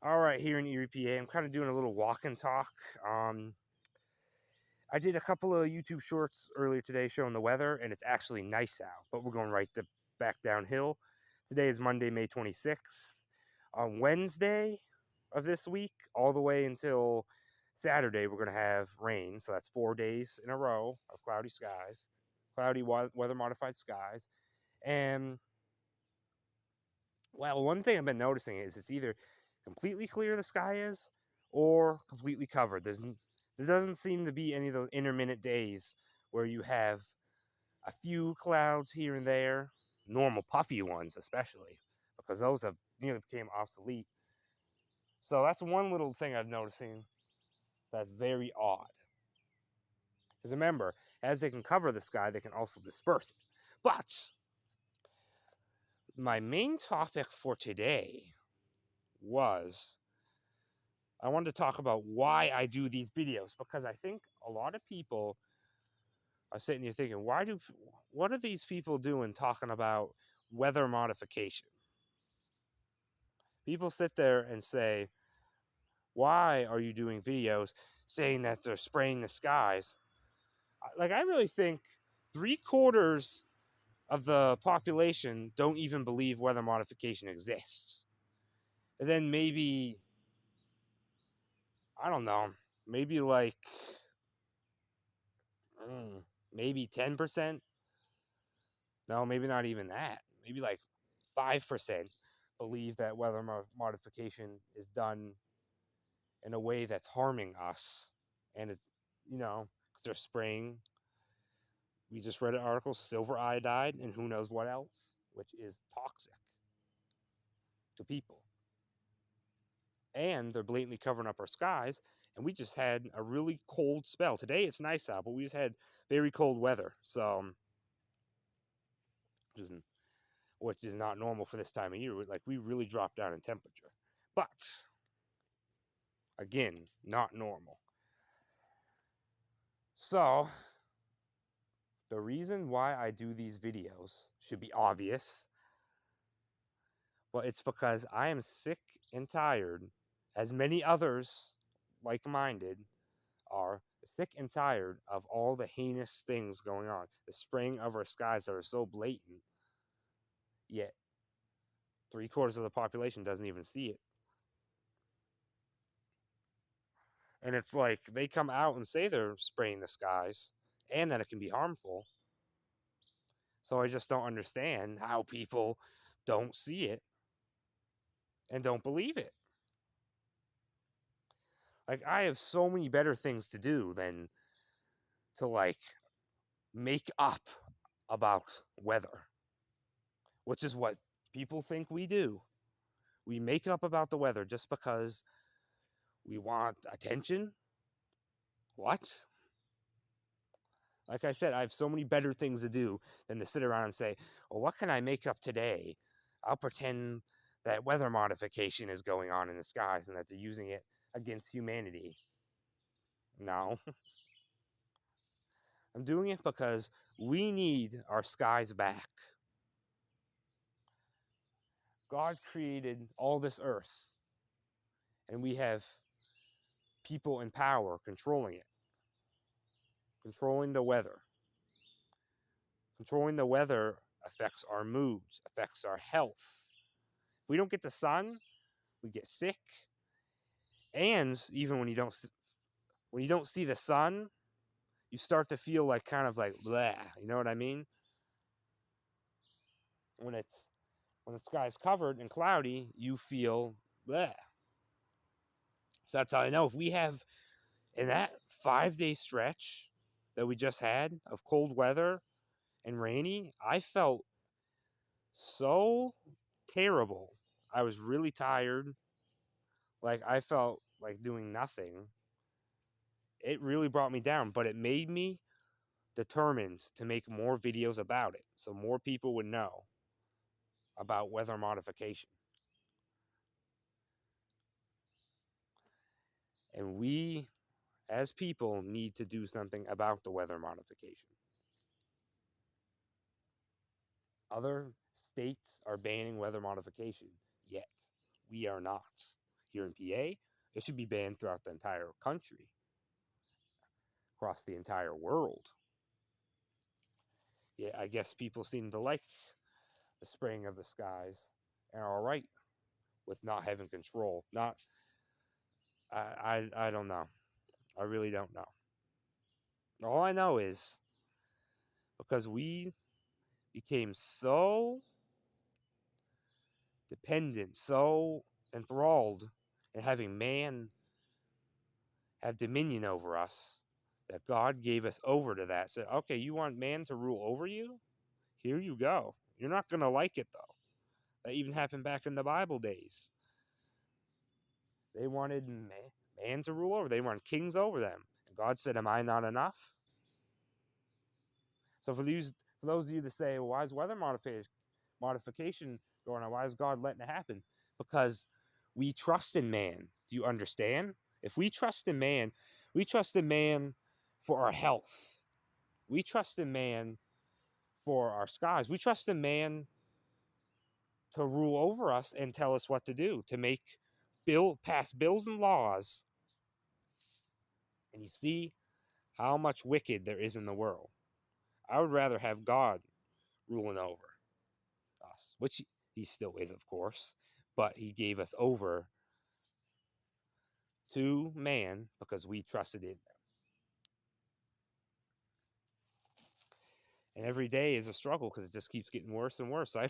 All right, here in Erie, PA, I'm kind of doing a little walk and talk. I did a couple of YouTube shorts earlier today showing the weather, and it's actually nice out, but we're going back downhill. Today is Monday, May 26th. On Wednesday of this week, all the way until Saturday, we're going to have rain. So that's 4 days in a row of cloudy skies, cloudy weather modified skies. And, well, one thing I've been noticing is it's either completely clear the sky is or completely covered. There doesn't seem to be any of those intermittent days where you have a few clouds here and there, normal puffy ones especially, because those have became obsolete. So that's one little thing I'm noticing that's very odd. Because remember, as they can cover the sky, they can also disperse it. But my main topic for today was I wanted to talk about why I do these videos, because I think a lot of people are sitting here thinking, what are these people doing talking about weather modification? People sit there and say, why are you doing videos saying that they're spraying the skies? Like, I really think 3/4 of the population don't even believe weather modification exists. And then maybe, I don't know, maybe like, maybe 10%. No, maybe not even that. Maybe like 5% believe that weather modification is done in a way that's harming us. And it's, because they're spraying. We just read an article, silver iodide, and who knows what else, which is toxic to people. And they're blatantly covering up our skies. And we just had a really cold spell. Today it's nice out, but we just had very cold weather. So, which is not normal for this time of year. Like, we really dropped down in temperature. But, again, not normal. So, the reason why I do these videos should be obvious. Well, it's because I am sick and tired, as many others like-minded are, sick and tired of all the heinous things going on. The spraying of our skies that are so blatant, yet 3/4 of the population doesn't even see it. And it's like they come out and say they're spraying the skies and that it can be harmful. So I just don't understand how people don't see it and don't believe it. Like, I have so many better things to do than to, like, make up about weather, which is what people think we do. We make up about the weather just because we want attention. What? Like I said, I have so many better things to do than to sit around and say, well, what can I make up today? I'll pretend that weather modification is going on in the skies and that they're using it against humanity. No. I'm doing it because we need our skies back. God created all this earth, and we have people in power controlling it, controlling the weather. Controlling the weather affects our moods, affects our health. If we don't get the sun, we get sick. And even when you don't see the sun, you start to feel like kind of like blah. You know what I mean? When the sky's covered and cloudy, you feel blah. So that's how I know. If we have in that 5-day stretch that we just had of cold weather and rainy, I felt so terrible. I was really tired. Like, I felt like doing nothing. It really brought me down, but it made me determined to make more videos about it so more people would know about weather modification. And we, as people, need to do something about the weather modification. Other states are banning weather modification, yet we are not. here in PA. It should be banned throughout the entire country, across the entire world. Yeah, I guess people seem to like the spraying of the skies and are all right with not having control. Not, I don't know. I really don't know. All I know is because we became so dependent, so enthralled in having man have dominion over us, that God gave us over to that. Said, okay, you want man to rule over you? Here you go. You're not going to like it, though. That even happened back in the Bible days. They wanted man to rule over. They wanted kings over them. And God said, am I not enough? So for those of you that say, well, why is weather modification going on? Why is God letting it happen? Because we trust in man. Do you understand? If we trust in man, we trust in man for our health. We trust in man for our skies. We trust in man to rule over us and tell us what to do, to pass bills and laws. And you see how much wicked there is in the world. I would rather have God ruling over us, which he still is, of course, but he gave us over to man because we trusted in him. And every day is a struggle because it just keeps getting worse and worse. I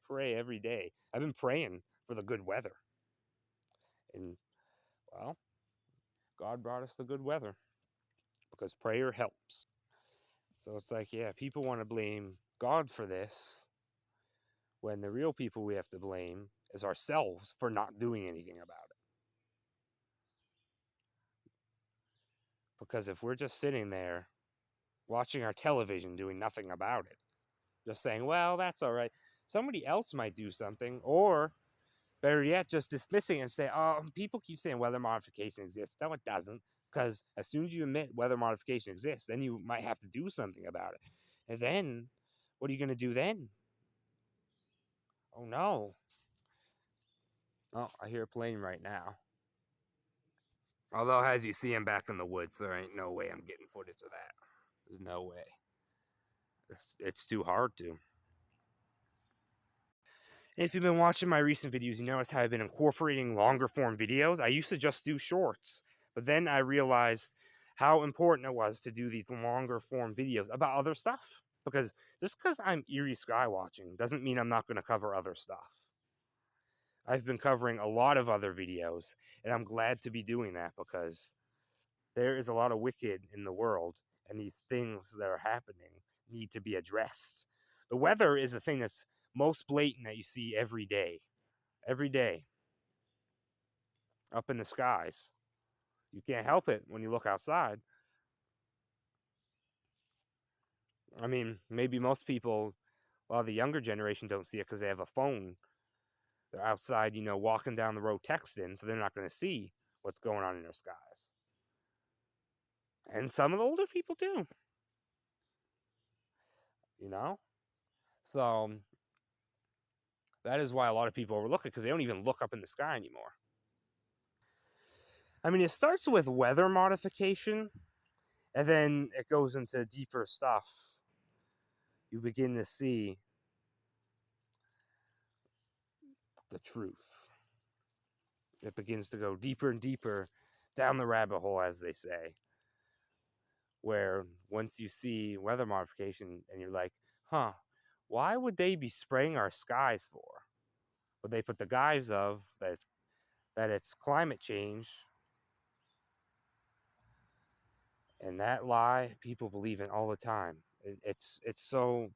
pray every day. I've been praying for the good weather. And, well, God brought us the good weather because prayer helps. So it's like, yeah, people want to blame God for this when the real people we have to blame is ourselves for not doing anything about it. Because if we're just sitting there watching our television doing nothing about it, just saying, well, that's all right, somebody else might do something, or better yet, just dismissing it and say, oh, people keep saying weather modification exists. No, it doesn't. Because as soon as you admit weather modification exists, then you might have to do something about it. And then, what are you going to do then? Oh, no. Oh, I hear a plane right now. Although, as you see, I'm back in the woods. There ain't no way I'm getting footage of that. There's no way. It's too hard to. And if you've been watching my recent videos, you notice how I've been incorporating longer form videos. I used to just do shorts, but then I realized how important it was to do these longer form videos about other stuff. Because just because I'm eerie sky watching doesn't mean I'm not going to cover other stuff. I've been covering a lot of other videos, and I'm glad to be doing that because there is a lot of wicked in the world, and these things that are happening need to be addressed. The weather is the thing that's most blatant that you see every day. Every day. Up in the skies. You can't help it when you look outside. I mean, maybe most people, a lot of the younger generation don't see it because they have a phone. They're outside, walking down the road texting, so they're not going to see what's going on in their skies. And some of the older people do. So that is why a lot of people overlook it, because they don't even look up in the sky anymore. I mean, it starts with weather modification, and then it goes into deeper stuff. You begin to see the truth. It begins to go deeper and deeper down the rabbit hole, as they say, where once you see weather modification and you're like, why would they be spraying our skies for? Would they put the guise of that it's climate change? And that lie people believe in all the time. It's so,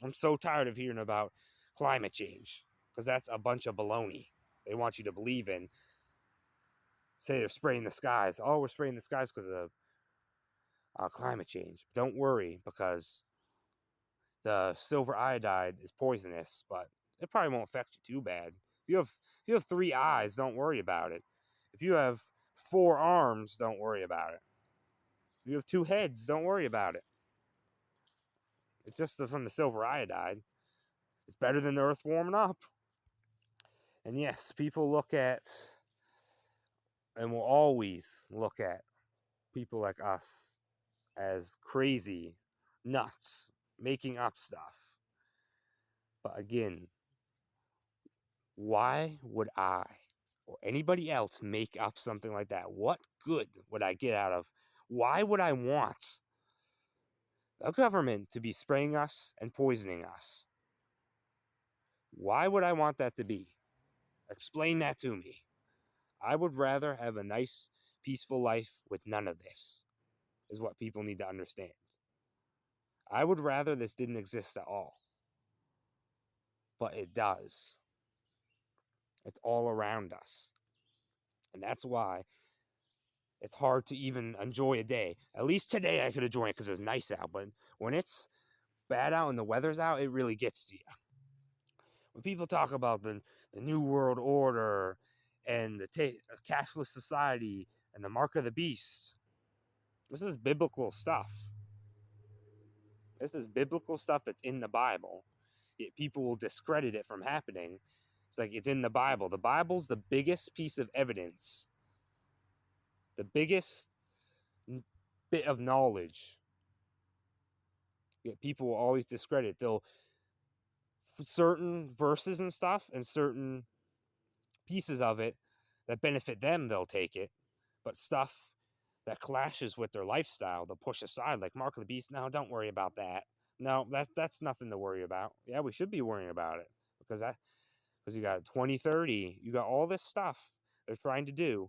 I'm so tired of hearing about climate change, because that's a bunch of baloney they want you to believe in. Say they're spraying the skies. Oh, we're spraying the skies because of climate change. Don't worry, because the silver iodide is poisonous, but it probably won't affect you too bad. If you have 3 eyes, don't worry about it. If you have 4 arms, don't worry about it. If you have 2 heads, don't worry about it. It's just from the silver iodide. It's better than the earth warming up. And yes, people look at and will always look at people like us as crazy, nuts, making up stuff. But again, why would I or anybody else make up something like that? What good would I get out of? Why would I want the government to be spraying us and poisoning us? Why would I want that to be? Explain that to me. I would rather have a nice, peaceful life with none of this, is what people need to understand. I would rather this didn't exist at all. But it does. It's all around us. And that's why it's hard to even enjoy a day. At least today I could enjoy it because it's nice out. But when it's bad out and the weather's out, it really gets to you. When people talk about the New World Order and the cashless society and the mark of the beast, this is biblical stuff. This is biblical stuff that's in the Bible. Yet people will discredit it from happening. It's like it's in the Bible. The Bible's the biggest piece of evidence, the biggest bit of knowledge. Yet people will always discredit. They'll certain verses and stuff and certain pieces of it that benefit them, they'll take it. But stuff that clashes with their lifestyle, they'll push aside, like Mark of the Beast. No, don't worry about that. No, that's nothing to worry about. Yeah, we should be worrying about it because you got 2030, you got all this stuff they're trying to do.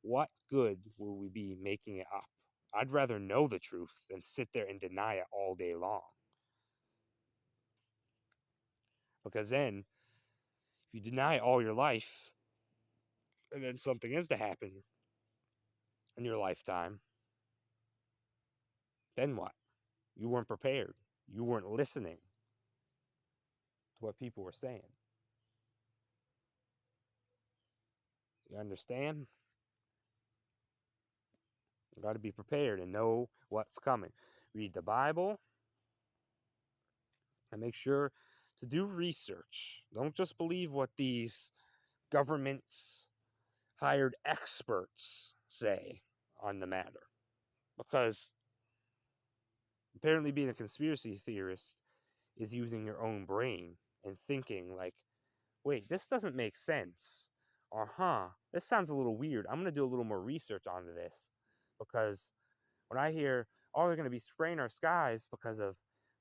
What good will we be making it up? I'd rather know the truth than sit there and deny it all day long. Because then, if you deny it all your life, and then something is to happen in your lifetime, then what? You weren't prepared. You weren't listening to what people were saying. You understand? You got to be prepared and know what's coming. Read the Bible and make sure to do research. Don't just believe what these governments hired experts say on the matter. Because apparently being a conspiracy theorist is using your own brain and thinking like, wait, this doesn't make sense. Or, this sounds a little weird. I'm going to do a little more research onto this. Because when I hear, oh, they're going to be spraying our skies because of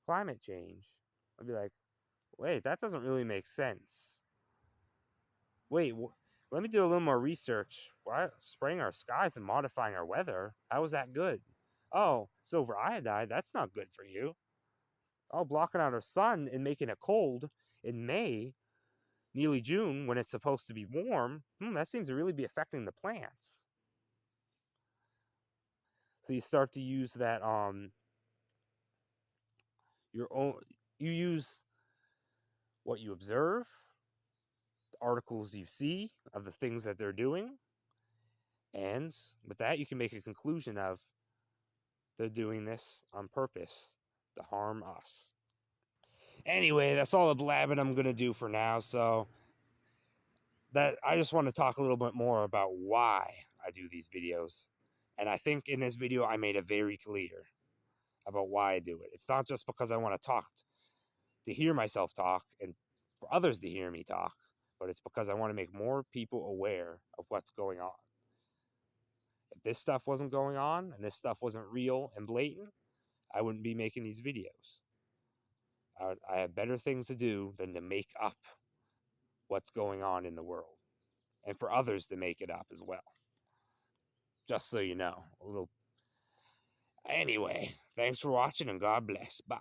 climate change, I'll be like, wait, that doesn't really make sense. Wait, let me do a little more research. Why spraying our skies and modifying our weather? How is that good? Oh, silver iodide, that's not good for you. Oh, blocking out our sun and making it cold in May, nearly June, when it's supposed to be warm, that seems to really be affecting the plants. So you start to use that, your own, you use what you observe, the articles you see of the things that they're doing, and with that you can make a conclusion of they're doing this on purpose to harm us. Anyway, that's all the blabbing I'm going to do for now. So that I just want to talk a little bit more about why I do these videos. And I think in this video I made it very clear about why I do it. It's not just because I want to talk to hear myself talk and for others to hear me talk, but it's because I want to make more people aware of what's going on. If this stuff wasn't going on and this stuff wasn't real and blatant, I wouldn't be making these videos. I have better things to do than to make up what's going on in the world and for others to make it up as well. Just so you know, a little. Anyway, thanks for watching and God bless. Bye.